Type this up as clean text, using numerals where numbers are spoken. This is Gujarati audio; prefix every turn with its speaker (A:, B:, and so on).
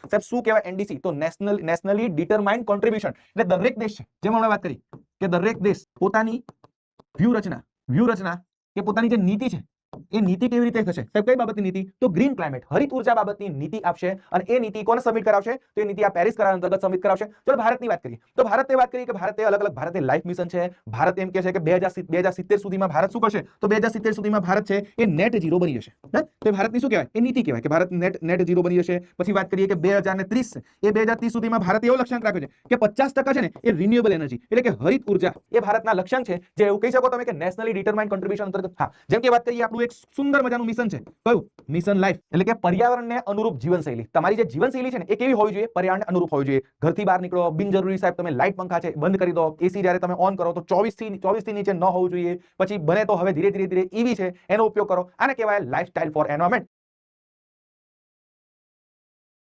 A: સાહેબ શું કહેવાય એનડીસી? તો નેશનલી ડિટરમાઇન્ડ કોન્ટ્રીબ્યુશન. એટલે દરેક દેશ છે, જેમ હમણાં વાત કરી કે દરેક દેશ પોતાની વ્યૂહરચના કે પોતાની જે નીતિ છે એ નીતિ કેવી રીતે થશે? સાહેબ કઈ બાબતની નીતિ? તો ગ્રીન ક્લાઇમેટ, હરિત ઉર્જા બાબતની નીતિ આપશે અને એ નીતિ કોને સબમિટ કરાવશે? તો એ નીતિ આ પેરિસ કરાર અંતર્ગત સબમિટ કરાવશે. ચલો ભારતની વાત કરીએ તો ભારતે વાત કરી કે ભારતે અલગ અલગ ભારતે લાઈફ મિશન છે. ભારત એમ કહે છે કે 2070 સુધીમાં ભારત શું કરશે? તો 2070 સુધીમાં ભારત છે એ નેટ ઝીરો બની જશે. તો એ ભારતની શું કહેવાય? એ નીતિ કહેવાય કે ભારત નેટ ઝીરો બની જશે. પછી વાત કરીએ કે 2030 છે, એ 2030 સુધીમાં ભારતે એવો લક્ષ્યાંક રાખ્યો છે કે 50% છે ને એ રિન્યુએબલ એનર્જી એટલે કે હરિત ઉર્જા એ ભારતના લક્ષ્યાંક છે, જે એવું કહી શકો તમે કે નેશનલી ડિટરમાઇન્ડ કોન્ટ્રીબ્યુશન અંતર્ગત. હા, જેમ કે વાત કરીએ આપણું એક સુંદર મજાનું મિશન છે, કયું? મિશન લાઈફ, એટલે કે પર્યાવરણને અનુરૂપ જીવનશૈલી. તમારી જે જીવનશૈલી છે ને એ કેવી હોવી જોઈએ? પર્યાવરણને અનુરૂપ હોવી જોઈએ. ઘરથી બહાર નીકળો, બિનજરૂરી સાહેબ તમે લાઈટ પંખા છે બંધ કરી દો, એસી જ્યારે તમે ઓન કરો તો 24 થી નીચે ન હોવું જોઈએ. પછી બને તો હવે ધીરે ધીરે ઈવી છે એનો ઉપયોગ કરો. આને કહેવાય લાઈફસ્ટાઈલ ફોર એન્વાયરમેન્ટ.